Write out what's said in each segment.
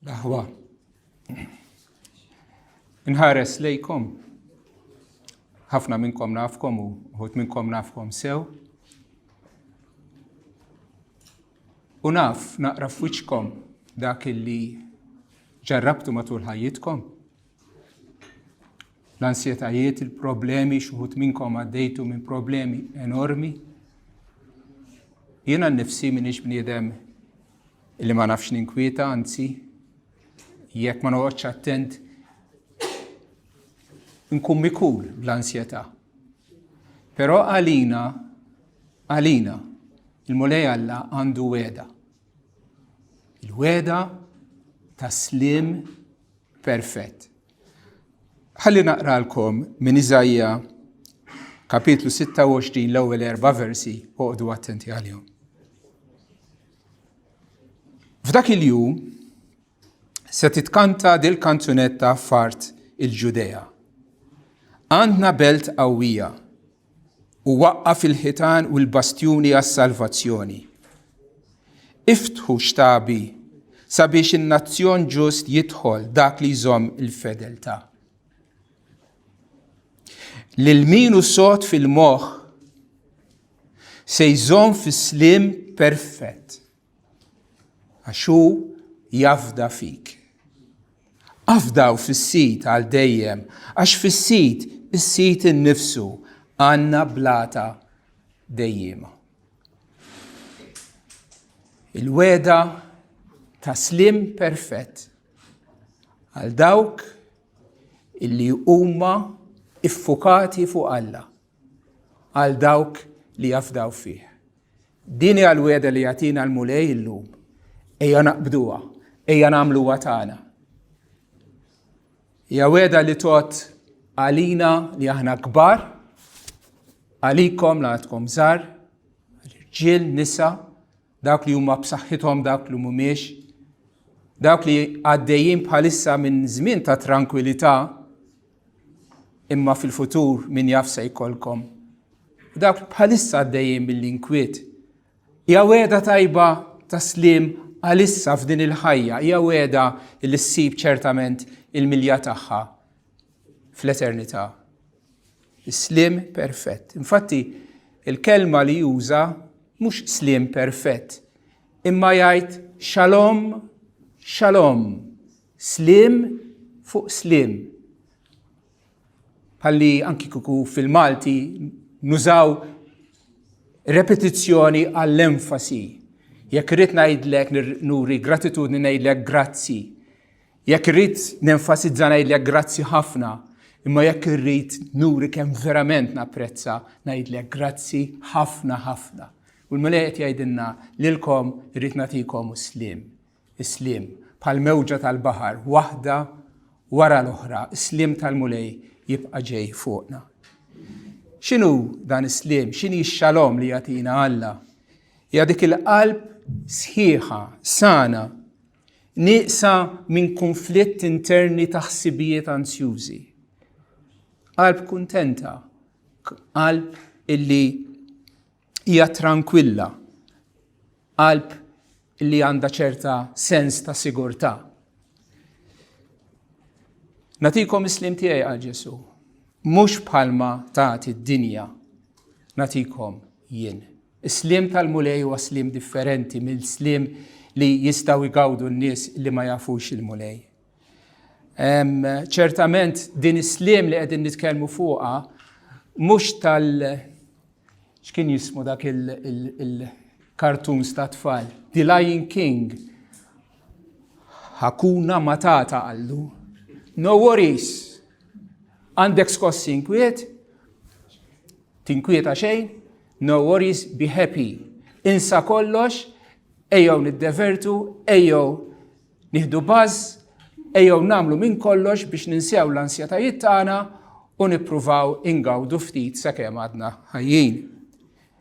L-aħwa. Inħares lejkom. Ħafna minnkom nafkom u ħut minnkom nafkom sew. U naf naqra f'wiċċkom dak illi ġarrabtu matul ħajjitkom. L-ansjetajiet, il-problemi, xuħut minnkom għaddejtu minn problemi enormi. Jiena nnifsi minix bniedem illi ma nafx ninkwieta, anzi, jekk ma noqgħodx attent nkun mikul bl-ansjetà. Però għalina il-Mulej Alla għandu weda. Il-weda ta' slim perfett. Ħalli naqralkom minn Iżajja kapitlu 26 l-ewwel 4 versi oqgħdu attenti għalihom. F'dak il-jum se titkanta dil kanzunetta f'art il-Ġudea. Għandna belt qawwija u waqqaf il-ħitan u l-bastjuni għas-salvazzjoni. Iftħu xtabi sabiex in-nazzjon ġust jidħol dak li jżomm il-fedeltà. Lil min hu sod fil-moħħ se jżomm fis-slim perfett. Għax hu jafda fik. Afdaw fis-sit għal dejjem, għax fis-sit is-sit innifsu għandna blata dejjema. Il-weda ta' slim perfett għal dawk illi huma iffukati fuq Alla, għal dawk li jafdaw fih. Din hija l-weda li jagħtina l-Mulej illum. Ejja naqbduha, ejja nagħmluha tagħna. Hija weda li tot għalina li aħna kbar, għalikom li għadkom żgħar, irġiel, nisa, dawk li huma b'saħħithom, dawk li mhumiex, dawk li għaddejjin bħalissa minn żmien ta' tranquillità, imma fil-futur min jaf se jkollkom. Dawk bħalissa għaddejjin mill-inkwiet. Hija weda tajba ta' slim għalissa f'din il-ħajja, hija weda li ssib ċertament il-milja tagħha fl-eternità. Slim perfett. Infatti, il-kelma li juża mhux slim perfett, imma jgħid shalom, shalom, slim fuq slim. Bħalli anki kuku fil-Malti nużaw repetizzjoni għall-enfasi. Jekk irrid ngħidlek nuri gratitudni ngħidlek grazzi. Jekk irrid nenfasizza ngħidlek grazzi ħafna, imma jekk irrid nuri kemm verament napprezza ngħidlek grazzi ħafna ħafna. U l-Mulej qed jgħidilna lilkom irrid nagħtikom islim bħal mewġa tal-baħar, waħda wara l-oħra, islim tal-Mulej jibqa' ġej fuqna. X'inhu dan islim? X'inhi x-xalom li jagħtina Alla? Hija dik il-qalb sħiħa, sana, nieqsa minn konflitt interni ta' ħsibijiet ansjużi. Qalb kuntenta, qalb illi hija tranquilla, qalb illi għandha ċerta sens ta' sigurtà. Natikom islim tiegħi għal Ġesu, mhux bħalma tagħti d-dinja, natikom jien. Islim tal-Mulej huwa slim differenti mill-slim li jistgħu jgawdu n-nies li ma jafux il-Mulej. Ċertament din islim li qegħdin nitkellmu fuqha mhux x'kien jismu dak il-cartoons ta' tfal, The Lion King. Hakuna Matata għallu. No worries. Għandek skossi inkwiet? Tinkwieta xejn? No worries, be happy. Insa kollox, ejjew niddevertu, ejjew nieħdu baż, ejjew nagħmlu minn kollox biex ninsew l-ansjetajiet tagħna u nippruvaw ingawdu ftit sakemm għadna ħajjin.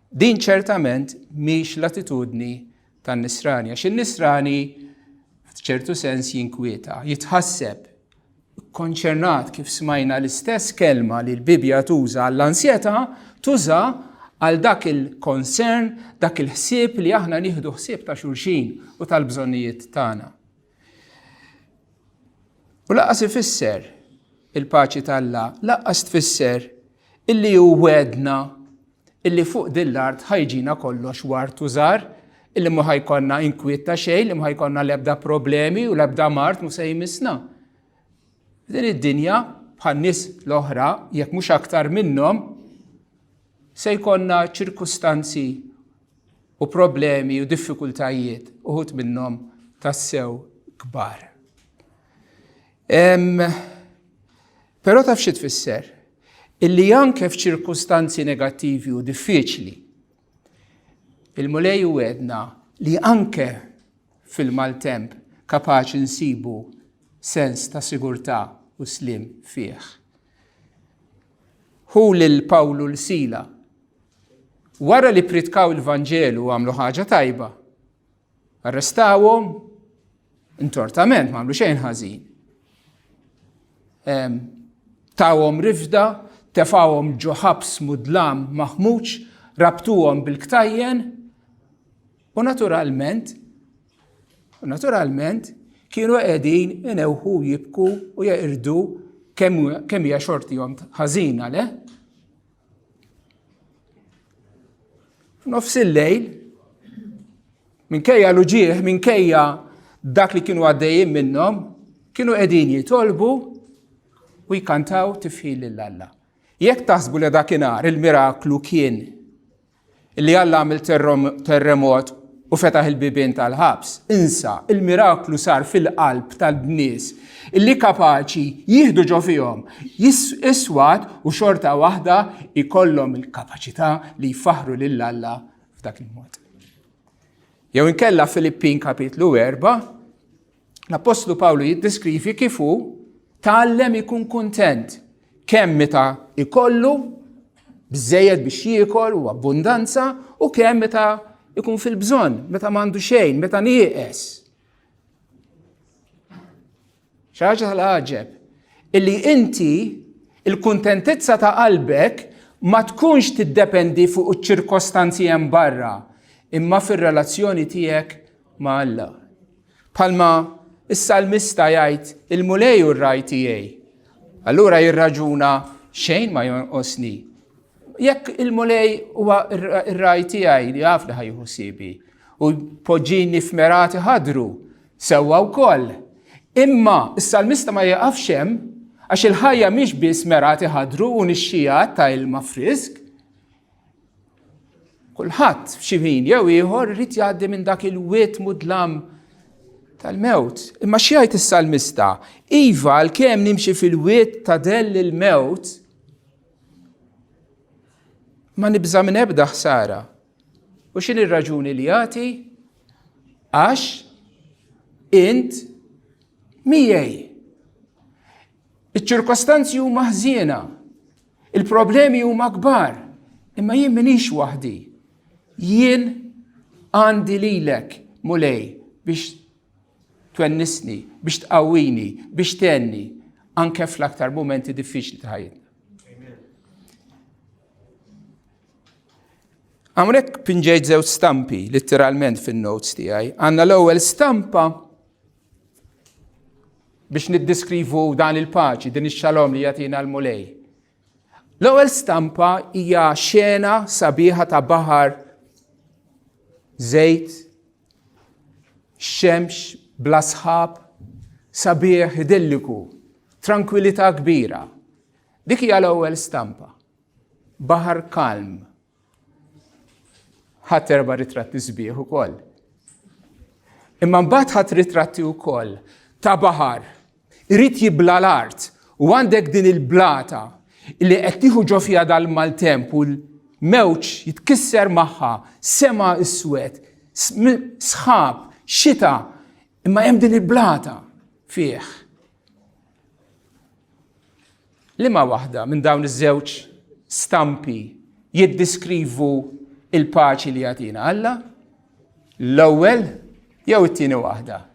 Din ċertament mhix l-attitudni tan-nisrani, għax in-nisrani f'ċertu sens jinkwieta, jitħasseb, konċernat kif smajna l-istess kelma li l-Bibja tuża għall-ansjetà tuża għal dak il-concern, dak il-ħsieb li aħna nieħdu ħsieb ta' xulxin u tal-bżonnijiet tagħna. U laqqas ifisser il-paċi tal-Alla, laqqas tfisser illi hu wedna illi fuq dil-art ħajġina kollox wartu żgħar, illi ma ħajkonna inkwiet ta' xejn, illi ma ħajkonna l-ebda problemi u l-ebda mart mhux se jmissna. Din id-dinja bħal nies l-oħra, jekk mhux aktar minnhom, se jkollna ċirkustanzi u problemi u diffikultajiet uħud minnhom tassew kbar. Però taf xi tfisser? Illi anke f'ċirkustanzi negattivi u diffiċli, il-Mulej wedna li anke fil-maltemp kapaċi nsibu sens ta' sigurtà u slim fih. Hu lil Pawlu l-Sila, wara li pritkaw il-Vanġelu għamlu ħaġa tajba, arrestawhom, intortament m'għamlu xejn ħażin. Tawhom rifda, tefawhom ġo ħabs mudlam maħmuġ, rabtuhom bil-ktajjen u naturalment kienu qegħdin inewħu jibku u jaqirdu kemm hija xortihom ħażina le. F'nofs il-lejl, minkejja l-uġieħ, minkejja dak li kienu għaddejjin minnhom, kienu qegħdin jitolbu u jkantaw tifħil lill-Alla. Jekk taħsbu li dakinhar il-miraklu kien li Alla għamil terremot u fetaħ il-bibien tal-ħabs, insa il-miraklu sar fil-qalb tal-bnies illi kapaċi jieħdu ġo fihom iswat u xorta waħda ikollhom il-kapaċità li jfaħru lill-Alla f'dak il-mod. Jew inkella Filippin kapitlu 4, l-Apostlu Pawlu jiddeskrivi kif hu tgħallem ikun kuntent kemm meta ikollu biżżejjed biex jiekol u abbundanza u kemm meta ikun fil-bżonn, meta m'għandu xejn, meta nieqes. Xi ħaġa tal-għaġeb illi inti il-kuntentezza ta' qalbek ma tkunx tiddependi fuq iċ-ċirkostanzi hemm barra, imma fir-relazzjoni tiegħek ma' Alla. Bħalma is-salmista jgħid il-mulej u r-raj tiegħi. Allura jirraġuna xejn ma jonqosni. Jekk il-mulej huwa r-raj tiegħi li jaf li ħajħu sibi u poġġini f'merati ħadru sewwa wkoll. Imma is-salmista ma jaqafx hemm għax il-ħajja mhix biss merati ħadru u nixxijat ta' ilma frisk. Kulħadd f'xi ħin jew ieħor irid jgħaddi minn dak il-wiet mudlam tal-mewt. Imma x'jgħid is-salmista? Iva għalkemm nimxi fil-wiet ta' dell il-mewt ma nibża minn ebda ħsara. U x'inhi r-raġuni li jagħti? Għax int miegħi. Iċ-ċirkostanzi huma ħżiena, il-problemi huma kbar, imma jien m'iniex waħdi. Jien għandi lilek mulej biex twennisni, biex tqawwini, biex tenni, anke fl-aktar momenti diffiċli ta' ħajjitna. Hawnhekk pinġejt żewġ stampi, litteralment fin-notes tiegħi. Għandna l-ewwel stampa biex niddeskrivu dan il-paċi, din ix-xalom li jagħtina l-mulej. L-ewwel stampa hija xena sabiħa ta' baħar żejt, xemx, bla sħab, sabiħ idilliku, tranquillità kbira. Dik hija l-ewwel stampa. Baħar kalm. Ħadd erba' ritratti sbieħ ukoll. Imma mbagħad ħadd ritratti wkoll ta' baħar. Irid jibla l-art u għandek din il-blata li qed tieħu ġo fiha dal-maltemp u l-mewġ jitkisser magħha, sema iswed, sħab, xita, imma hemm din il-blata fih. Liema waħda minn dawn iż-żewġ stampi jiddeskrivu il-paċi li jagħtina Alla? L-ewwel jew it-tieni waħda?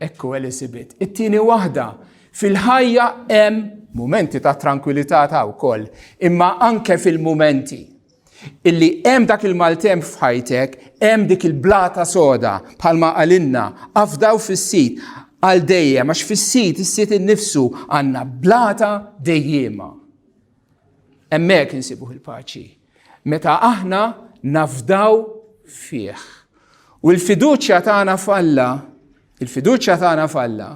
Ekku Elisabeth, it-tieni waħda fil-ħajja hemm mumenti ta' tranquillità ta' wkoll, imma anke fil-mumenti illi hemm dak il-maltemp f'ħajtek, hemm dik il-blata soda bħalma qalilna afdaw fis-sit, għal dejjem, għax fis-sit, is-sit innifsu għandna blata dejjema. Hemmhekk insibuh il-paċi. Meta aħna nafdaw fih. U l-fiduċja tagħna falla,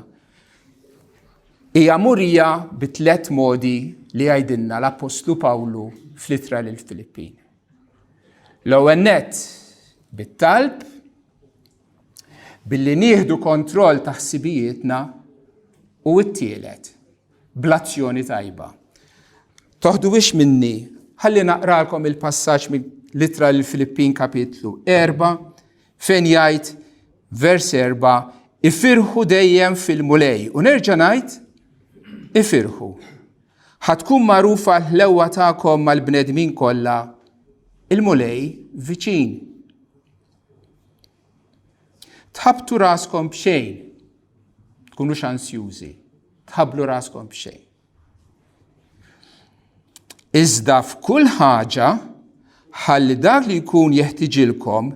hija murija b'3 modi li jgħidilna l-Apostlu Pawlu fl-ittra lill-Filippin. L-ewwel nett bit-talb, billi nieħdu kontroll ta' ħsibijietna, u t-tielet bl-azzjoni tajba. Toħduwix minni, ħalli naqralkom il-passaġġ mill-ittra lill-Filippin kapitlu 4 fejn jgħid vers 4 ifirħu dejjem fil-mulej. U nerġa' ngħid ifirħu. Ħatkun magħrufa l-ħlewwa tagħkom mal-bnedmin kollha, il-mulej viċin. Tħabbtu raskom b'xejn, tkunux ansjużi, tħabblu raskom b'xejn. Iżda f'kull ħaġa ħalli dak li jkun jeħtieġilkom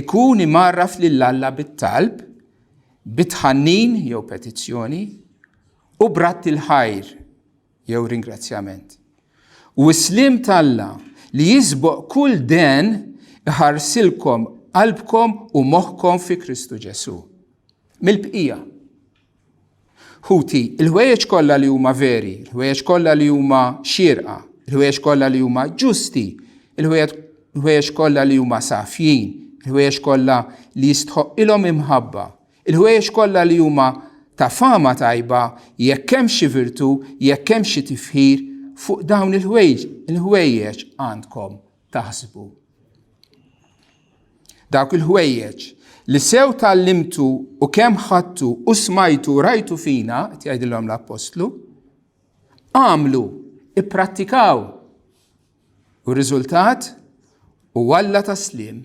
ikun imarraf lill-Alla bit-talb, bitħannin jew petizzjoni, u bratt il-ħajr jew ringrazzjament. U s-slim tal-Alla li jisboq kull den iħarsilkom qalbkom u moħħkom fi Kristu Ġesu. Mill-bqija. Ħuti, il-ħwejjeġ kollha li huma veri, il-ħwejjeġ kollha li huma xierqa, il-ħwejjeġ kollha li huma ġusti, il-ħwejjeġ kollha li huma safjin, il-ħwejjeġ kollha li jistħoqilhom imħabba, il-ħwejjeġ kollha li huma ta' fama tajba, jekk hemm xi virtu, jekk hemm xi tifħir, fuq dawn il-ħwejjeġ għandkom taħsbu. Dawk il-ħwejjeġ li sew tallimtu u kemm ħadtu u smajtu rajtu fina, jgħidilhom l-Apostlu, għamlu, ipprattikaw. U r-riżultat u Alla taslim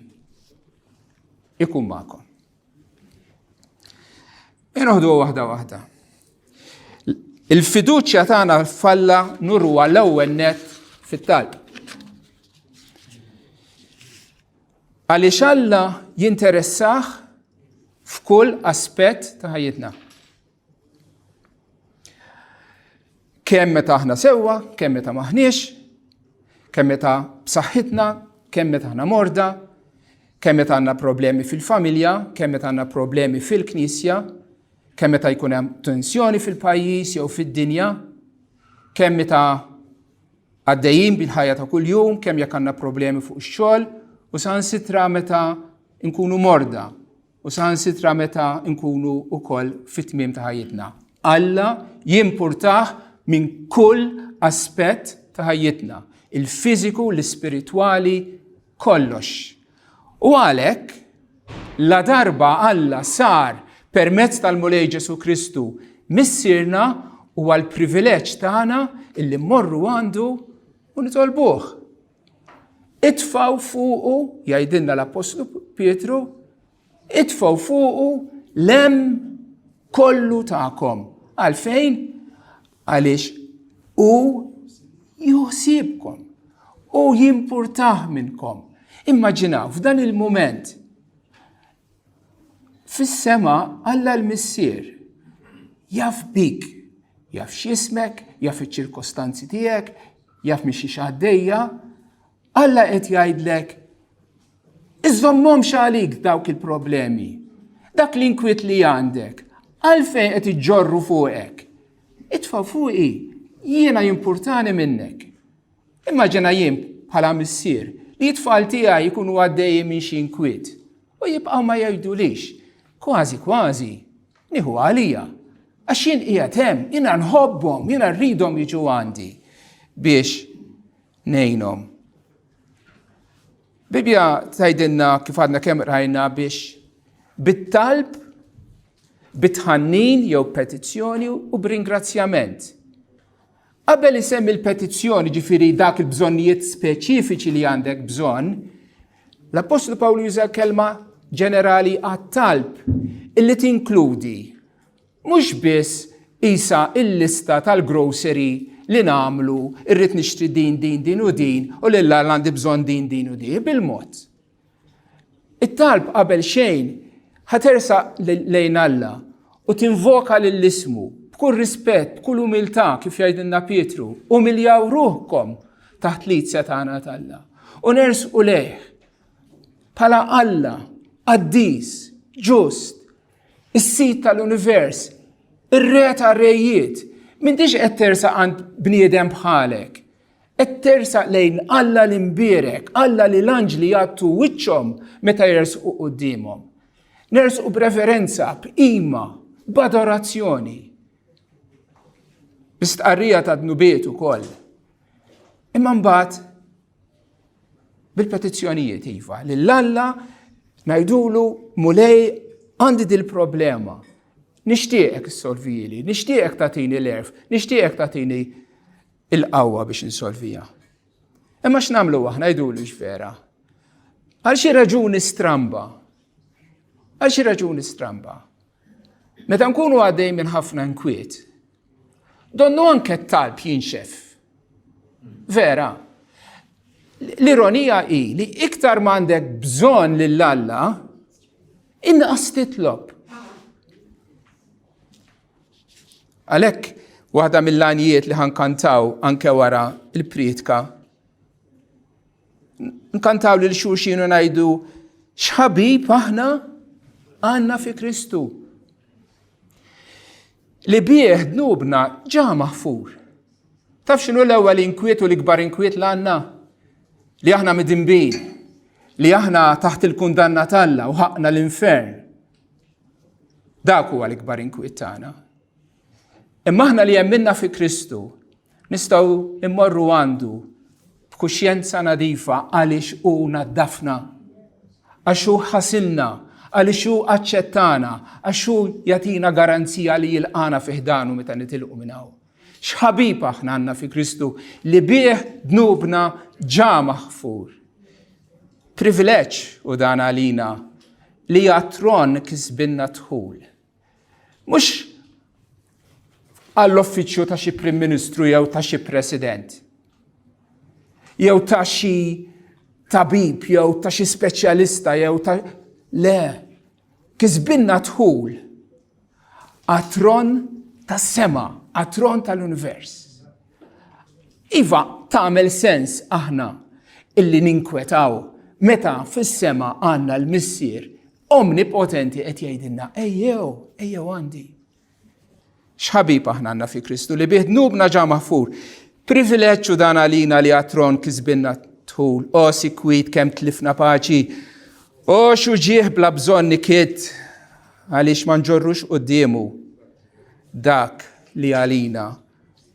ikun magħkom. Noħdu waħda. Il-fiduċja tagħna falla nurwa l-ewwel nett fit-talb. Għaliex Alla jinteressah f'kull aspett ta' ħajjitna. Kemm meta aħna sewwa, kemm meta maħniex, kemm meta b'saħħitna, kemm meta aħna morda, kemm meta għandna problemi fil-familja, kemm meta għandna problemi fil-Knisja, kemm meta jkun hemm tensjoni fil-pajjiż jew fid-dinja, kemm meta għaddejjin bil-ħajja ta' kuljum, kemm jekk għandna problemi fuq ix-xogħol, u saħansitra meta nkunu morda, u saħansitra meta nkunu wkoll fit-tmiem ta' ħajjitna. Alla jimpurtah minn kull aspett ta' ħajjitna, il-fiżiku, l-ispiritwali, kollox. U għalhekk la darba Alla sar permezz tal-mulej Ġesu Kristu missierna u għal-privileġġ tagħna illi mmorru għandu u nitolbuh. Itfaw fuqu, jgħidilna l-Apostlu Pietru, itfaw fuqu lem kollu tagħkom. Għalfejn? Għaliex u juħsibkom u jimpurtah minnkom. Immaġinaw f'dan il-moment fis-sema Alla l-missier jaf bik, jaf x'ismek, jaf iċ-ċirkostanzi tiegħek, jaf mixi għaddejja, Alla qed jgħidlek iżommhomx għalik dawk il-problemi, dak l-inkwiet li għandek, għalfejn qed iġġorru fuqek. Itfa' fuqi, jiena jimpurtani minnek. Immaġina jien bħala missier li t-tfal tiegħi jkunu għaddejjin minn xi inkwiet u jibqgħu ma jgħidulix. Kważi, nieħu għalija. Għax jien qiegħed hemm, jiena nħobbhom, jiena rridhom jiġu għandi biex ngħinhom. Bibja tgħidilna kif għadna kemm rajna biex bit-talb, bitħannin jew petizzjoni u b'ringrazzjament. Qabel isemmi l-petizzjoni ġifieri dak il-bżonnijiet speċifiċi li għandek bżonn, l-Apostlu Pawlu juża kelma ġenerali għat-talb illi tinkludi mhux biss isa il-lista tal-grocery li nagħmlu, irrid nixtri din u din u lilla għandi bżonn din u din bil-mod. It-talb qabel xejn ħatersa lejn Alla u tinvoka lill-ismu b'kull rispett, b'kull umiltà kif jgħidilna Pietru, umiljaw ruħkom taħt l-izzja tagħna tal-Alla. U nersqu lejh bħala Alla, qaddis, ġust, is-sit tal-univers, ir-re tar-rejiet, m'intix qed tersaq għand bniedem bħalek. Qed tersaq lejn Alla l-imbierek, Alla li l-anġli jagħtu wiċċhom meta jersqu qudiemhom. Nersqu b'reverenza, b'qima, b'adorazzjoni. Bistqarrija ta' dnubiet ukoll. Imma mbagħad bil-petizzjonijiet iva, lill-Alla ngħidulu mulej għandi dil-problema. Nixtieqek issolvili, nixtieqek tagħtini l-erf, nixtieqek tagħtini il-qawwa biex insolvija. Imma x'nagħmlu aħna ngħidulu x'vera. Għal xi raġuni stramba. Għal xi raġuni stramba. Meta nkunu għaddej minn ħafna inkwiet, donnu anke t-talb jinxef. Vera. L-ironija hi li iktar m'għandek bżonn lill-Alla, inqas titlob. Għalhekk waħda mill-għanijiet li ħankantaw anke wara il-prietka, nkantaw lil xulxin u ngħidu x'ħabib aħna għandna fi Kristu. Li bih dnubna ġa maħfur. Taf x'inhu l-ewwel inkwiet u l-ikbar inkwiet li għandna? Li aħna midinbin, li aħna taħt il-kundanna tal-Alla u ħaqna l-infern. Dak huwa l-ikbar inkwiet tagħna. Imma aħna li jemminna fi Kristu nistgħu immorru għandu b'kuxjenza nadifa għaliex hu naddafna, għax hu ħasilna, għaliex hu aċċettana, għax hu jagħtina garanzija li jilqana fi ħdanu meta nitilqu minn hawn. X'ħabib aħna għandna fi Kristu li bih dnubna ġa maħfur. Privileġġ u dan għalina li jatron kisbinna dħul. Mhux għall-uffiċċju ta' xi Prim Ministru jew ta' xi President, jew ta' xi tabib, jew ta' xi speċjalista, jew ta' le, kisbinna dħul għat-tron tas-sema, għat-tron tal-univers. Iva tagħmel sens aħna illi ninkwetaw meta fis-sema għandna l-missier omnipotenti qed jgħidilna ejjew għandi. X'ħabib aħna għandna fi Kristu li bih dnubna ġa maħfur. Privileġġ dan għalina li għat-tron kisbinna dħul. O sikwit kemm tlifna paċi. O xu ġieħ bla bżonn nikiet għaliex ma nġorrux qudiemu dak li għalina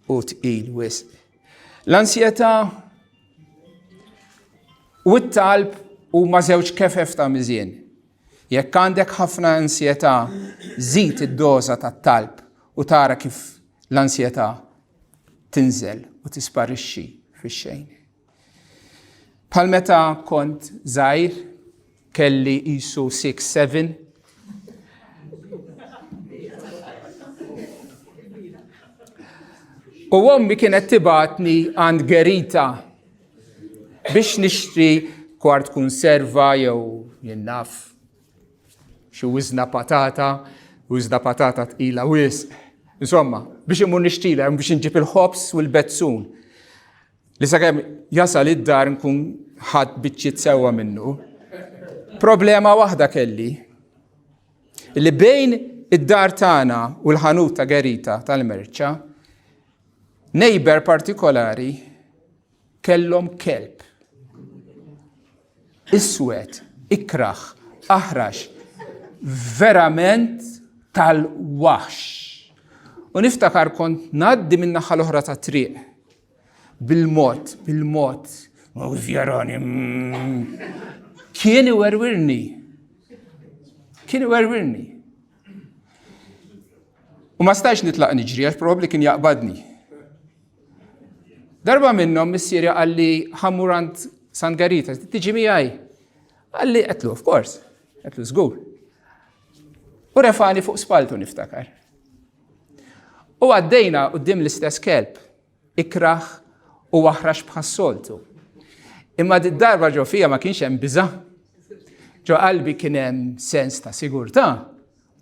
u tqil wisq. L-ansjetà u t-talb huma żewġ kefef ta' miżien. Jekk għandek ħafna ansjetà, żid id-doża tat-talb u tara kif l-ansjetà tinżel u tisparixxi fix-xejn. Bħal meta kont żgħir kelli qisu 6-7 u ommi kienet tibatni għand Gerita biex nixtri kwart konserva jew jinnaf xi wiżna patata tqila wisq. Insomma, biex imur nixtila, biex nġib il-ħobs u l-bezzun. Li sakemm jasal id-dar nkun ħadd biċċiet sewwa minnu. Problema waħda kelli. Li bejn id-dar tagħna u l-ħanut ta' Gerita tal-merċa, neighbor partikolari kellhom kelb. Iswed, ikraħ, aħrax, verament tal-waħx. U niftakar kont ngħaddi min naħa l-oħra ta' triq. Bil-mod. U vjeroni. Kien iwerwirni. U ma stajx nitlaq niġri għax probabbli kien jaqbadni. Darba minnhom missieri qalli ħammur għand San Gerita, tiġi miegħi. Qalli qedlu, of course. Qedlu żgur. U refani fuq spaltu niftakar. U għaddejna quddiem l-istess kelb, ikraħ u waħrax bħas-soltu. Imma d-darba ġo fija ma kienx hemm biża'. Ġo qalbi kien hemm sens ta' sigurtà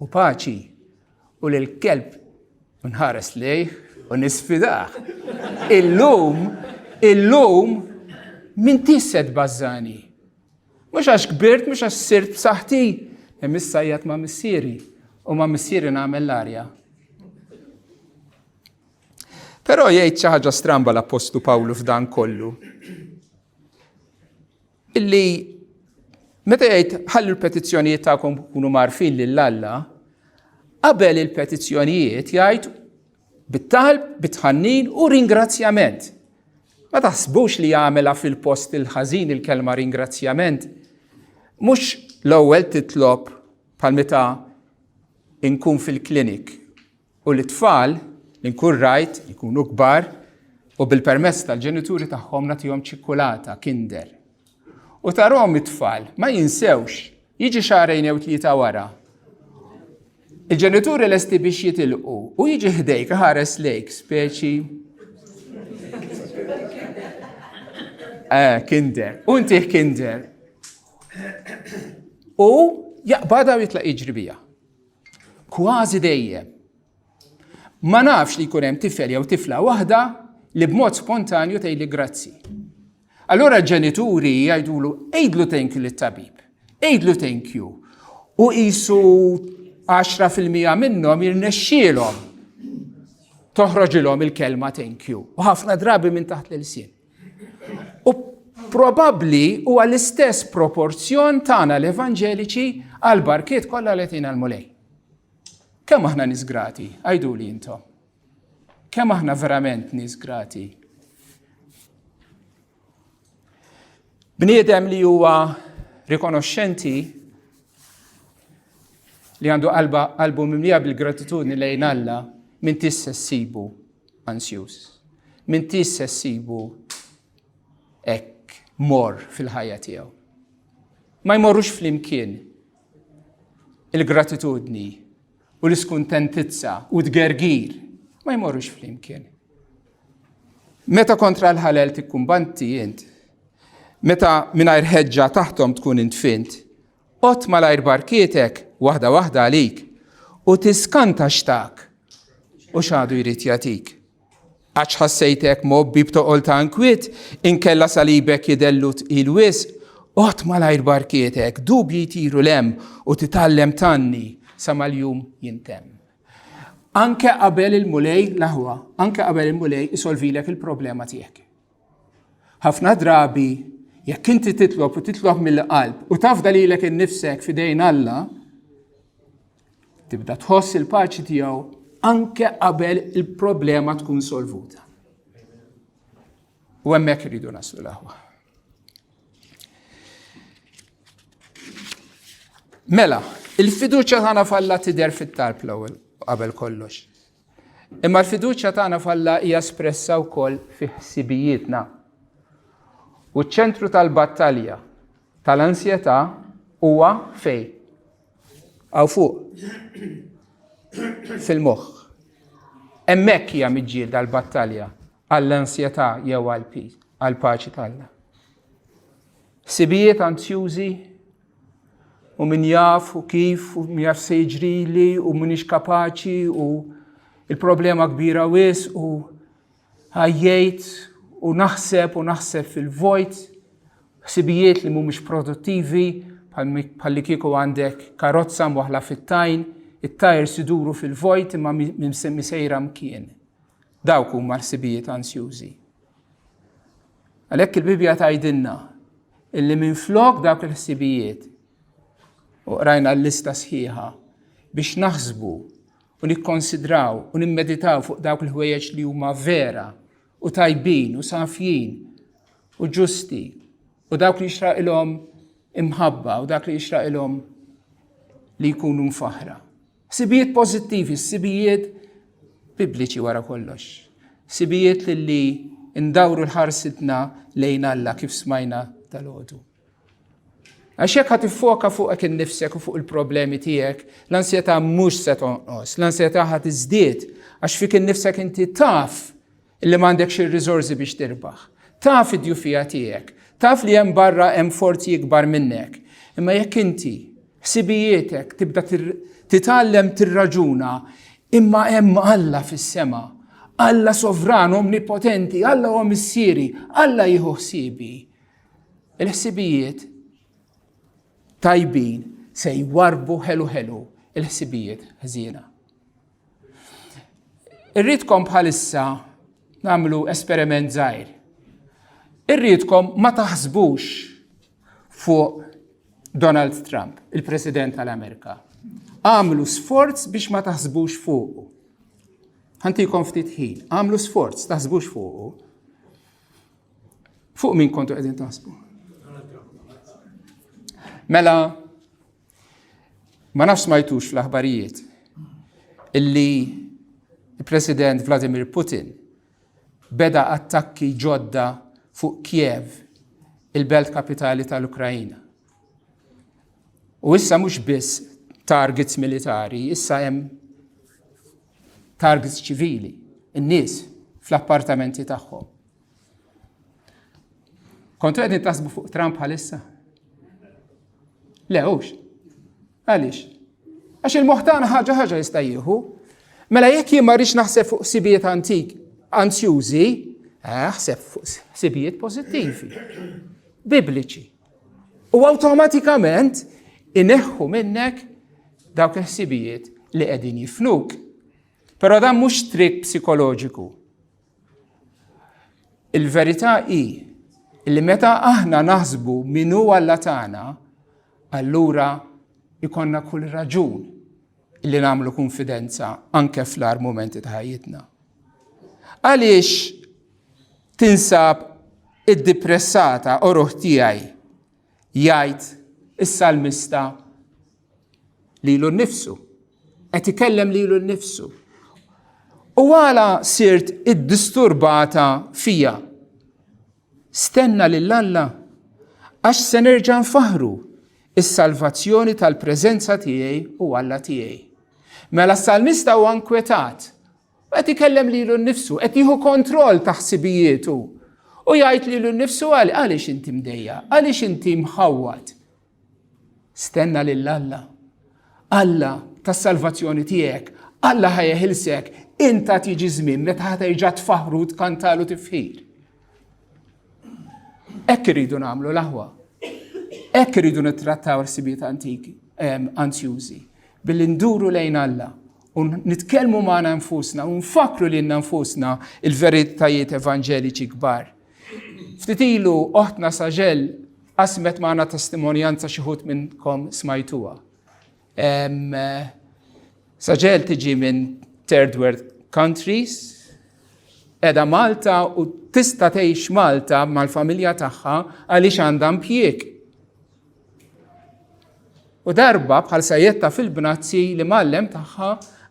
u paċi u l-kelb nħares lejh u nisfidah. Illum min tissed bażani. Mhux għax kbirt, mhux għax sirt b'saħħti, hemm issajjat ma' missieri u ma' missieri nagħmel l-arja. Però jgħid xi ħaġa stramba l-Apostlu Pawlu f'dan kollu. Illi meta jgħid ħallu l-petizzjonijiet tagħkom ikunu marfin lill-Alla, qabel il-petizzjonijiet jgħid bit-talb, bitħannin u ringrazzjament. Ma taħsbux li jagħmilha fil-post il-ħażin il-kelma ringrazzjament. Mhux l-ewwel titlob bħal meta nkun fil-klinik u l-tfal li nkun rajt ikunu kbar u bil-permess tal-ġenituri tagħhom nagħtihom ċikkulata Kinder. U tarahom it-tfal ma jinsewx jiġi xahrejn jew tlieta wara. Il-ġenituri lesti biex jitilqu u jiġi ħdejk ħares lejk speċi Kinder, u ntih Kinder. U jaqbada u jitlaq jiġri bija. Kważi dejjem. Ma nafx li jkun hemm tifel jew tifla waħda li b'mod spontanju tgħidli grazzi. Allura l-ġenituri jgħidulu ejdlu thank you lit-tabib, ejdlu thank you. U qisu 10% minnhom jirnexxielhom toħroġilhom il-kelma thank you. U ħafna drabi minn taħt l-ilsien. U probabbli huwa l-istess proporzjon tagħna l-Evanġeliċi għal barkiet kollha li tina l-mulej. Kemm aħna nies grati, għajduli intom. Kemm aħna verament nies grati. Bniedem li huwa rikonoxxenti li għandu qalbu mimlija bil-gratitudni lejn Alla min tissa ssibu ansjus. Min tissa ssibu hekk mor fil-ħajja tiegħu. Ma jmorrux flimkien il-gratitudni u l-iskuntentizza u d-gergir ma jmorrux flimkien. Meta kontra l-ħalel tikkumbanti int, meta mingħajr ħeġġa taħtom tkun intfint, qott malajr barkietek waħda għalik u tiskanta xtak u x'għadu jrid jagħtik. Għax ħassejtek mobbi b'toqol ta' nkwiet inkella salibek jidellu il-wis, qott malajr barkietek dubji jtiru lem u titgħallem tanni sa mal-jum jintem. Anke qabel il-mulej laħwa, anke qabel il-mulej isolvilek il-problema tiegħek. Ħafna drabi jekk inti titlob u titlob mill-qalb u tafda lilek innifsek f'idejn Alla, tibda tħoss il-paċi tiegħu anke qabel il-problema tkun solvuta. U hemmhekk iridu naslu laħwa. Mela, il-fiduċja tagħna falla tidher fit-talb l-ewwel qabel kollox. Imma l-fiduċja tagħna falla hija espressa wkoll fi ħsibijietna. U ċ-ċentru tal-battalja tal-ansjetà huwa fejn? Aw fuq. Fil-moħħ. Hemmhekk hija miġġielda l-battalja għall-ansjetà jew għall-paċi tagħna. Ħsibijiet ansjużi u min jaf u kif u min jaf se jiġrili u minix kapaċi u il-problema kbira wis u ħajjejt u naħseb fil-vojt, ħsibijiet li mhumiex produttivi bħalli kieku għandek karozza mwaħla fit-tajn, it-tajr siduru fil-vojt imma misejra mkien. Dawk huma ħsibijiet ansjużi. Għalhekk il-Bibja tgħidilna illi minflok dawk il-ħsibijiet u rajna l-lista sħiħa biex naħsbu u nikkonsidraw u nimmeditaw fuq dawk il-ħwejjeġ li huma vera u tajbin u safjin u ġusti u dawk li jixraqilhom imħabba u dak li jixraqilhom li jkunu mfaħra. Sibijiet pożittivi, sibijiet bibliċi wara kollox. Sibijiet li ndawru l-ħarsitna lejn Alla kif smajna tal-għodu. Għaxek ħat tiffoka fuqek innifsek u fuq il-problemi tiegħek, l-ansjetà mhux se tonqos, l-ansjetà ħad iżdied għax fik innifsek inti taf illi m'għandekx ir-riżorsi biex tirbaħ. Taf id-djufija tiegħek, taf li hemm barra hemm forzi ikbar minnek. Imma jekk inti ħsibijietek tibda titgħallem tirraġuna Imma hemm Alla fis-sema, Alla sovran, omnipotenti, Alla huwa missieri, Alla jieħu ħsiebi. Il-ħsibijiet tajbin se jwarbu ħelu il-ħsibijiet ħżiena. Irridkom bħalissa nagħmlu esperiment żgħir. Irridkom ma taħsbux fuq Donald Trump, il-President tal-Amerika. Għamlu sforz biex ma taħsbux fuqu. Ħantikom ftit ħin, għamlu sforz, taħsbux fuqu. Fuq min kontu qegħdin taħsbu? Mela, ma nafx smajtux fl-aħbarijiet illi il-President Vladimir Putin beda attakki ġodda fuq Kiev, il-belt kapitali tal-Ukrajina. U issa mhux biss targets militari, issa hemm targets ċivili, in-nies fl-appartamenti tagħhom. Kontu qegħdin taħsbu fuq Trump bħalissa? Le hux. Għaliex? Għax il-moħtana ħaġa jista' jieħu. Mela jekk jien ma rridx naħseb fuq sibijiet anzjużi, ħseb fuq sibijiet pożittivi, bibliċi. U awtomatikament ineħħu minnek dawk il-ħsibijiet li qegħdin jifnuk. Però dan mhux trik psikoloġiku. Il-verità hi li meta aħna naħsbu min huwa Alla tagħna, allura ikonna kull raġun li nagħmlu konfidenza anke fl-ar momenti ta' ħajjitna. Għaliex tinsab id-depressata ruħ tiegħi jgħid is-salmista lilu nnifsu, qed ikellem lilu nnifsu. U għala sirt id-disturbata fija. Stenna lil Alla għax se nerġa' nfaħru is-salvazzjoni tal-preżenza tiegħi u Alla tiegħi. Mela s-salmista huwa nkwetat, qed ikellem lilu nnifsu, qed jieħu kontroll ta' ħsibijietu. U jgħid lilu nnifsu għaliex inti mdejja, għaliex inti mħawwad. Stenna lil Alla. Alla tas-salvazzjoni tiegħek, Alla ħajjeħilsek, inta tiġi żmien meta ħaterġa' tfaħru tkantalu tifħir. Hekk iridu nagħmlu l-aħwa. Hekk iridu nittrattaw ħsibijiet antiki, anzjużi, billi nduru lejn Alla u nitkellmu magħna nfusna u nfakru lilna nfusna il-veritajiet evanġeliċi kbar. Ftit ilu oħtna Saġel qasmet magħna testimonjanza xi ħud minnkom smajtuha. Saġel tiġi minn third world countries, edha Malta u tista' tgħix Malta mal-familja tagħha għaliex għandha impjieg. U darba bħal sajjetta fil-Bnazzi li mallem tagħha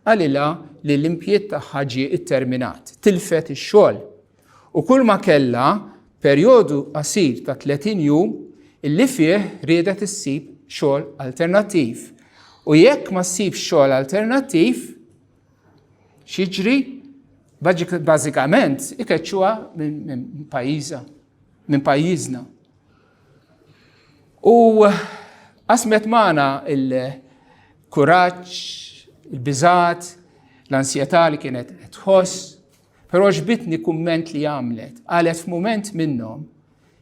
għalilha li l-impjieg tagħha ġie itterminat, tilfet ix-xogħol. U kull ma kellha perjodu qasir ta' 30 jum illi fih riedet issib xogħol alternattiv. U jekk ma ssib xogħol alternattiv, xiġri bażikament ikeċċuha minn pajjiżna. U qasmet magħna il-kuraġġ, il-biżgħat, l-ansjetà li kienet tħoss, però ġbitni kumment li għamlet. Qalet f'mument minnhom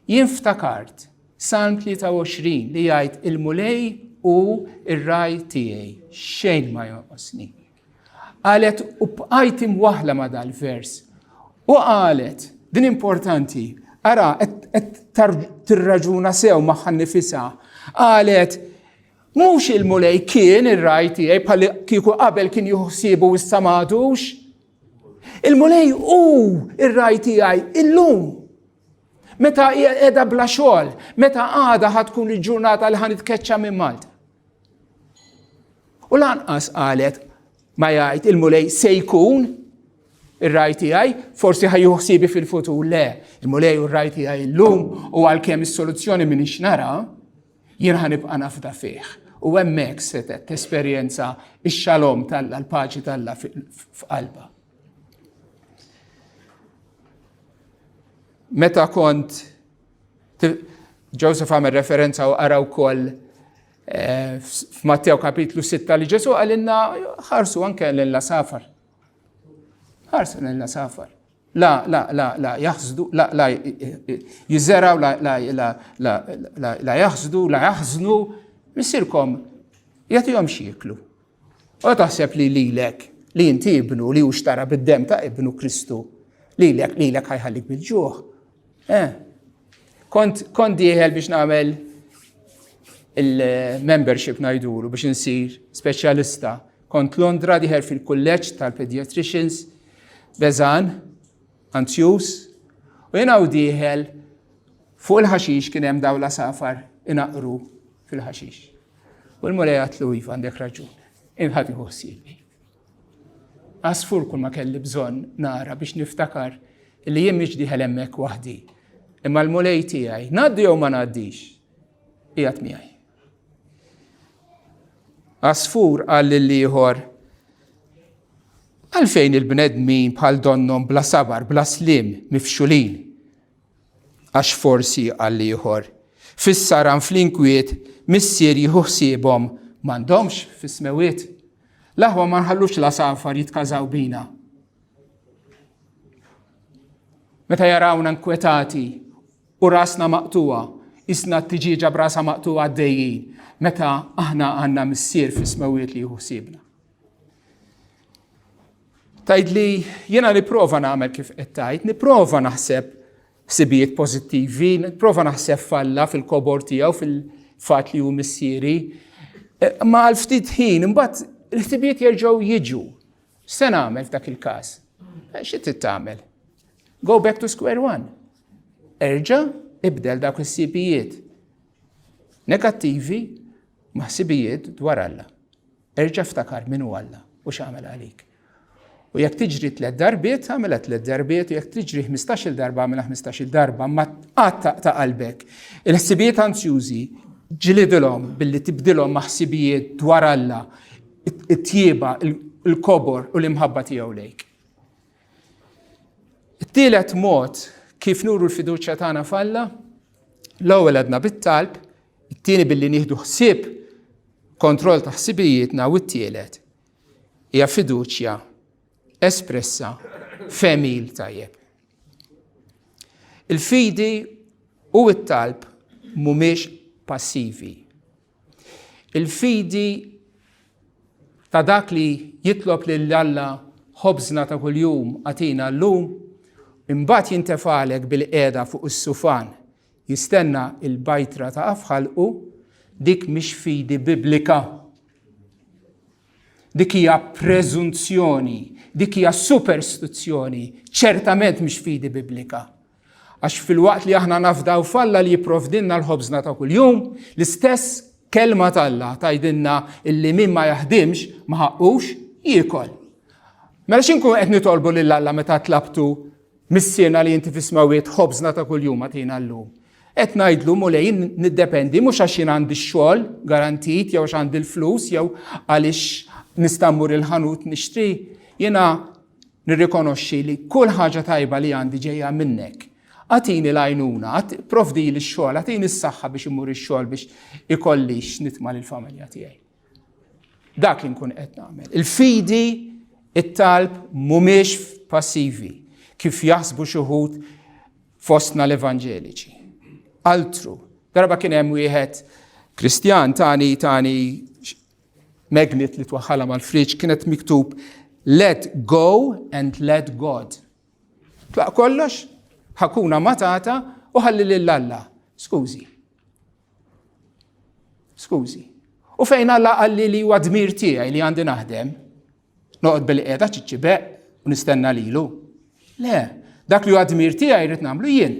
jien ftakart Psalm 23 li jgħid il-mulej u ir-raj tiegħi xejn ma jonqosni. Qalet u bqajt imwaħla ma' dal-vers. U qalet, din importanti, ara qed tirraġuna sew magħha nnifisha. Qalet, mhux il-mulej kien ir-raj tiegħi bħal kieku qabel kien juħsibu issa m'għadux. Il-mulej u ir-raj tiegħi illum. Meta qiegħda bla xogħol, meta għada ħatkun il-ġurnata li ħanitkeċċa minn Malta. U lanqas qalet ma jgħid il-mulej se jkun ir-raj tiegħi, forsi ħajjuħsibi fil-futur le. Il-mulej u r-raj tiegħi llum u għalkemm is-soluzzjoni m'iniex nara, jien ħanibqa' nafda fih. U hemmhekk se tesperjenza x-xalom tal-Alla, l-paċi tal-Alla f'qalba. Meta kont Joseph għamel referenza u qara wkoll f'Mattew kapitlu 6 li Ġesu għalinna ħarsu anke l-safar. ħarsu l-safar. La jaħżdu, la jizzeraw, la jaħżdu, la jaħżnu, missirkom jagħtihom xieklu. U taħseb li lilek, li inti ibnu, li uxtara bid-dem ta' ibnu Kristu, lilek ħajħallik bil-ġuħ. Kont dieħel biex nagħmel il-membership najduru biex insir speċjalista. Kont Londra diħel fil-kulleġġ tal-pediatricians, Beżan, Anzjus, u jena u diħel fuq il-ħaxix kien hemm dawla safar inaqru fil-ħaxix. U l-mulej għatlu Iva għandek raġun, inħati ħossibi. Asfur kull ma kelli bżonn nara biex niftakar li jien mhix diħel hemmhekk waħdi. Imma l-mulej tiegħi ngħaddi jew ma ngħaddix, qiegħed miegħi. Asfur qal lill-ieħor għalfejn il-bnedmin bħal donnom bla sabar, bla slim, mifxulin. Għax forsi għal ieħor fis-saran fl-inkwiet missier jieħu ħsiebhom m'għandhomx fis-smewiet. L-aħwa ma nħallux la safar jitkażaw bina. Meta jarawna nkwetati u rasna maqtuwa, isna t-tiġiġa brasa maqtuwa għaddejjin, meta aħna għandna missier fis-smewiet li jieħu ħsiebna. Tajd li jena niprofa nagħmel kif qed tajt, niprofa naħseb sibijiet pożittivi, niprofa naħseb falla fil-kobor tiegħu fil-fatt li hu missieri. Ma għal-ftit ħin imbagħad il-ħtibijiet jerġgħu jiġu. Se nagħmel f'dak il-każ? Xi trid tagħmel? Go back to square one. Erġa' ibdel dak is-sibijiet negattivi ma' sibijiet dwar Alla. Erġa' ftakar min hu Alla u x'għamel għalik. U jekk tiġri 3 darbiet, għamela 3 darbiet, u jekk tiġri 15 darba, għamela 15 darba, ma tqatta ta' qalbek. Il-ħsibijiet anzjużi ġilidilhom billi tibdilhom ma' ħsibijiet dwar Alla, it-tjieba, il-kobor u l-imħabba tiegħu lejk. It-tielet mod kif nuru l-fiduċja tagħna f'Alla, l-ewwel għadna bit-talb, it-tieni billi nieħdu ħsieb kontroll ta' ħsibijietna u t-tielet hija fiduċja espressa femil tajjeb. Il-fidi u it-talb mhumiex passivi. Il-fidi ta' dak li jitlob lil Alla ħobżna ta' kuljum għatina llum, imbagħad jintefalek bil-qiegħda fuq is-sufan jistenna il-bajtra ta' afħalqu, dik mhix fidi biblika. Dik hija preżunzjoni, dik hija superstizzjoni, ċertament mhix fidi biblika. Għax fil-waqt li aħna nafdaw f'Alla li jipprovdilna l-ħobżna ta' kuljum, l-istess kelma t'Alla tgħidilna illi min ma jaħdimx ma ħaqqux jiekol. Mela x'inkun qed nitolbu lil Alla meta tlabtu missiena li inti fis-smawiet ħobżna ta' kuljum agħtina llum. Qed ngħidlu mulej niddependi mhux għax jien għandi x-xogħol garantit jew għax għandi l-flus jew għaliex nista' mmur il-ħanut nixtri, jiena nirrikonoxxi li kull ħaġa tajba li għandi ġejja minnek. Għatini l-għajnuna, provdi li x-xogħol, għatini s-saħħa biex immur ix-xogħol biex ikollix nitma' lill-familja tiegħi. Dak li nkun qed nagħmel. Il-fidi, it-talb mhumiex passivi kif jaħsbu xi wħud fostna l-evanġeliċi. Altru, darba kien hemm wieħed Kristjan tani magnet li twaħħala mal-friġ kienet miktub let go and let God. Tlaq kollox, ħakuna matata u ħalli lill-Alla. Skużi. U fejn Alla qalli li huwa dmir tiegħi li għandi naħdem, noqgħod bil-qiegħda ċiċċibeq u nistenna lilu. Le, dak li huwa dmir tiegħi jrid nagħmlu jien.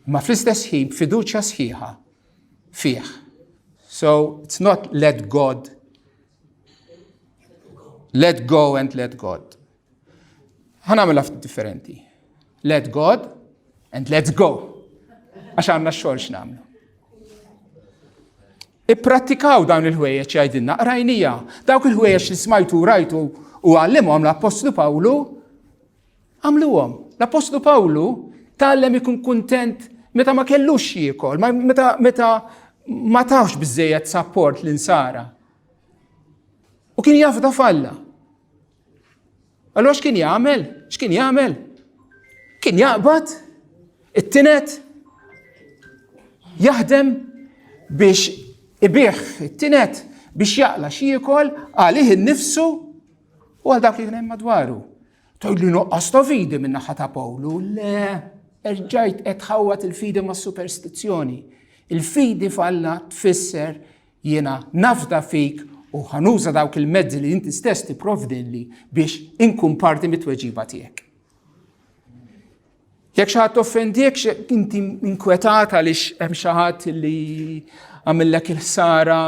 Ma fl-istess ħin fiduċja sħiħa fih. So it's not let God. Let go and let God. Ħanamel ftit differenti. Let God and let's go. Għax għandna x-xogħol x'nagħmlu. Ipprattikaw dawn il-ħwejjeġ jgħidilna, qrajnija, dawk il-ħwejjeġ li smajtu rajtu u għallimhom l-Apostlu Pawlu għamluhom. L-Apostlu Pawlu tgħallem ikun kuntent meta ma kellux jiekol, meta ma tawx biżejjed support l-insara. U kien jaf da falla. Allora x'kien jagħmel? X'kien jagħmel? Kien jaqbad it-tinet jaħdem biex ibih it-tinet biex jaqla xi jikol għalih innifsu u għal dak li kien hemm madwaru. Tgħidli noqqas ta' fidi min naħa ta' Pawlu, le, erġajt qed ħawwat il-fidi mas-superstizzjoni. Il-fidi falla tfisser jiena nafda fik u ħanuża dawk il-mezzi li inti stess tipprovdilli biex inkun parti mit-tweġiba tiegħek. Jekk xi ħadd offendijek inti inkwetat għaliex hemm xi ħadd li għamillek il-ħsara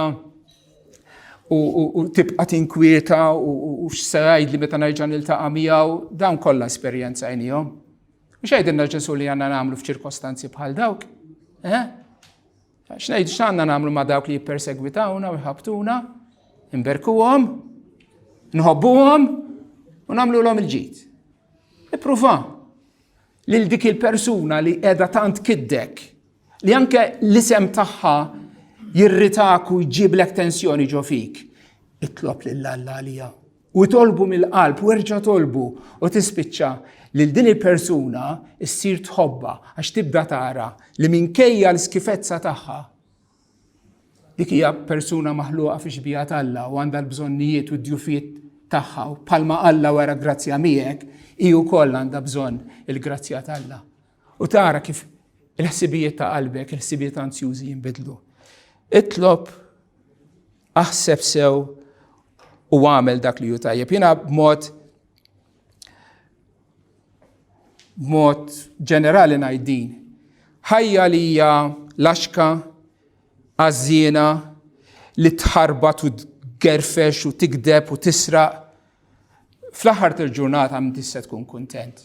u tibqa' tinkwieta u x'se jgħidli meta nerġa' niltaqa' miegħu, dawn kollha esperjenza għajnihom. Mhux jgħidilna Ġesu li għandna nagħmlu f'ċirkostanzi bħal dawk. X'ngħidu x'għandna nagħmlu ma' dawk li jippersegwitawna u jħabtuna, inberkuhom, nħobbuhom u nagħmluhom il-ġid. Ippruva lil dik il-persuna li qiegħda tant kiddek li anke l-isem tagħha jirritak u jġiblek tensjoni ġo fik. Itlob lill-Alla għalija u tolbu mill-qalb u erġa' tolbu u tispiċċa lil din il-persuna issir tħobba għax tibda tara li minkejja l-skifezza tagħha dik hija persuna maħluqa fi xbija Alla u għandha l-bżonnijiet u d-djufijiet tagħha u bħalma Alla wara grazzja miegħek hi wkoll għandha bżonn il-grazzja Alla. U tara kif il-ħsibijiet ta' qalbek, il-ħsibijiet anzjużi jinbidlu. Itlob, aħseb sew u għamel dak li hu tajjeb. Jiena b'mod ġenerali ngħidin. Ħajja li hija laxka, għażiena li tħarbat u tgerfex u tikdeb u tisraq. Fl-aħħar tal-ġurnata m'inti se tkun kuntent.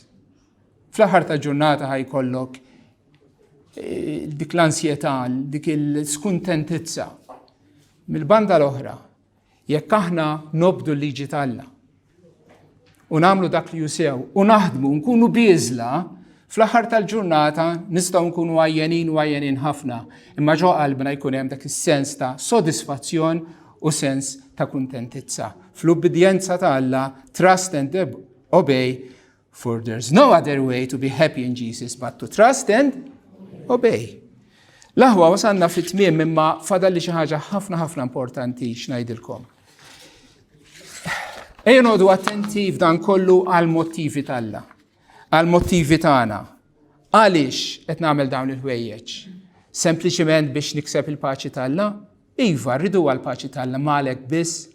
Fl-aħħar tal-ġurnata ħajkollok dik l-ansjetà, dik il-skuntentizza. Mill-banda l-oħra, jekk aħna nobdu l-liġi Alla u nagħmlu dak li jusew u naħdmu nkunu biżla, fl-aħħar tal-ġurnata nistgħu nkunu għajjenin ħafna, imma ġo qalbna jkun hemm dak is-sens ta' sodisfazzjon u sens ta' kuntentizza. Fl-ubbidjenza ta' Alla, trust and obey, for there's no other way to be happy in Jesus but to trust and obey. L-aħwa wasanna fit-tmiem imma fadalli xi ħaġa ħafna importanti x'ngħidilkom. Ejja noqogħdu attenti f'dan kollu għal mottivi Alla, għal mottivi tagħna. Għaliex qed nagħmel dawn il-ħwejjeġ? Sempliċement biex nikseb il-paċi Alla? Iva, rridu għal paċi Alla malek biss.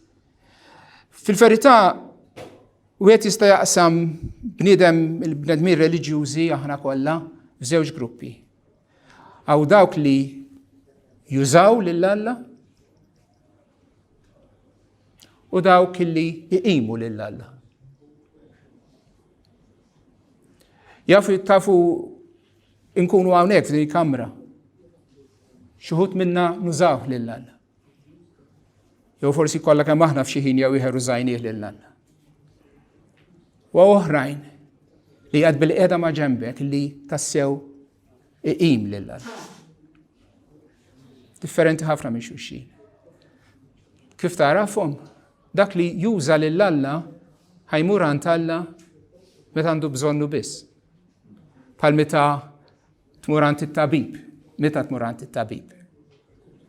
Fil-verità, wieħed jista' jaqsam il-bnedmin reliġjużi aħna kollha f'żewġ gruppi. Għaw dawk li jużaw lill-Alla u dawk li jqimu lill-Alla. Tafu inkunu hawnhekk f'din il-kamra. Xi wħud minna nużawh lill-Alla. Jew forsi kollha kemm aħna f'xi ħin jew ieħor użajnieh lill-Alla. U oħrajn li qed bil-qiegħda ma' ġembek li tassew iqim lill-Alla. Differenti ħafna minn xulxin. Kif tarafhom? Dak li juża lill-Alla ħajmur għand Alla meta għandu bżonnu biss. Bħal meta tmur għand it-tabib, meta tmur għand it-tabib.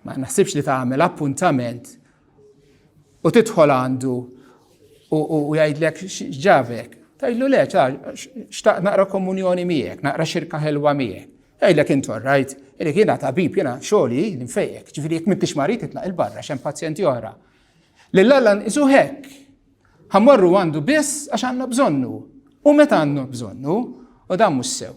Ma naħsibx li tagħmel appuntament u tidħol għandu u jgħidlek x'ġabek. Tgħidlu le, xtaq naqra komunjoni miegħek, naqra xirka ħelwa miegħek. Ejlek intu rajt, jiena tabib, jiena xogħli ninfejjek, ġifieri jekk m'intix marit itlaq il-barra x'hemm pazjenti oħra. Lill-Alla nqisu hekk. Ħammorru għandu biss għax għandna bżonnu. U meta għandna bżonnu, u dan mhux sew.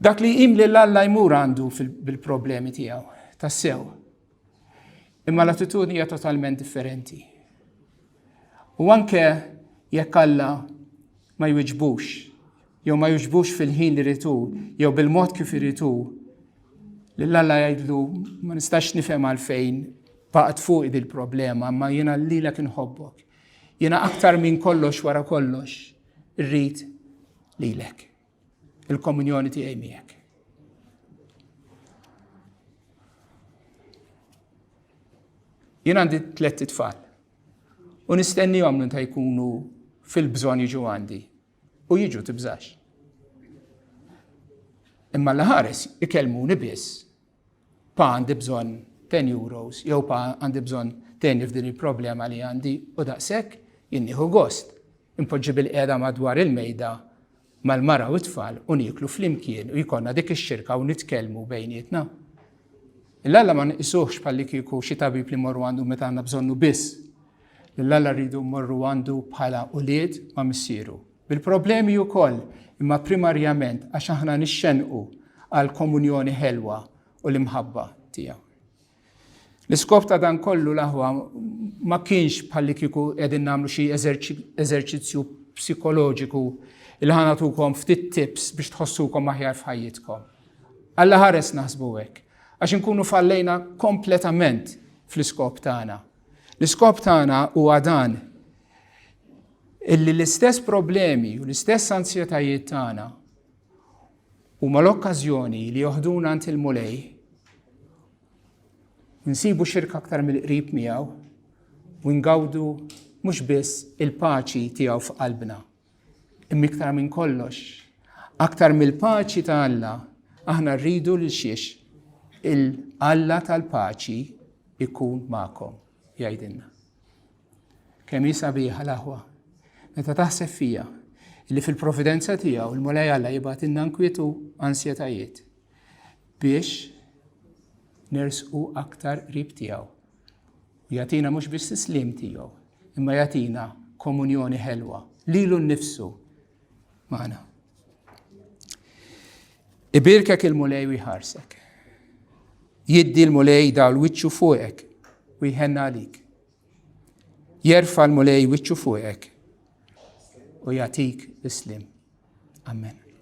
Dak li jqim lill-Alla jmur għandu bil-problemi tiegħu, tas-sew. Imma l-attitudni hija totalment differenti. U anke jekk Alla ma jwiġbux, jew ma jwiġbux fil-ħin li ritu, jew bil-mod kif iritu, lill-Alla jgħidlu ma nistax nifhem għalfejn baqgħet fuq il problema, ma jiena lilek inħobbok. Jiena aktar minn kollox wara kollox irrid lilek. Il-komunjoni tiegħi miegħek. Jien għandi 3 tfal. U nistennihom meta jkunu fil-bżonn jiġu għandi. U jiġu tibżax. Imma l-ħares ikellmuni biss. Pa għandi bżonn 10 euros, jew pa għandi bżonn tenni f'din il-problema li għandi u daqshekk jien nieħu gost. Impoġġi bil-qiegħda madwar il-mejda mal-mara u t-tfal u nieklu flimkien u jkollna dik ix-xirka u nitkellmu bejnietna. Il-Alla ma nqisuhx bħalli kieku xi tabib li morru għandu meta għandna bżonnu biss. L-Alla rridu mmorru għandu bħala ulied ma' missieru. Bil-problemi wkoll imma primarjament għax aħna nixxenqu għal komunjoni ħelwa u l-imħabba tiegħu. L-iskop ta' dan kollu l-aħwa ma kienx bħalli kieku qegħdin nagħmlu xi eżerċizzju psikoloġiku il ħanatukom ftit tips biex tħossukom aħjar f'ħajjitkom. Alla ħares naħsbu hekk, għax inkunu fallejna kompletament fl-iskop tagħna. L-iskop tagħna huwa dan illi l-istess problemi u l-istess ansjetajiet tagħna huma l-okkażjoni li joħduna ant il-mulej nsibu xirka aktar mill-qrib miegħu u ngawdu mhux biss il-paċi tiegħu f'qalbna. Imma iktar minn kollox, aktar mill-paċi ta' Alla, aħna rridu lil xiex il-Alla tal-paċi ikun magħkom, jgħidilna. Kemm hi sabiħa l-aħwa, meta taħseb fija li fil-provvidenza tiegħu il-Mulej Alla jibgħatilna nkwiet u ansjetajiet biex nersqu aktar qrib tiegħu. U jagħtina mhux biss tislim tiegħu, imma jagħtina komunjoni ħelwa lilu nnifsu magħna. Ibirkek il-Mulej u jħarsek. Jiddi l-Mulej dawl wiċċu fuqek u jħenna għalik. Jerfa' l-Mulej wiċċu fuqek u jagħtik islim. Amen.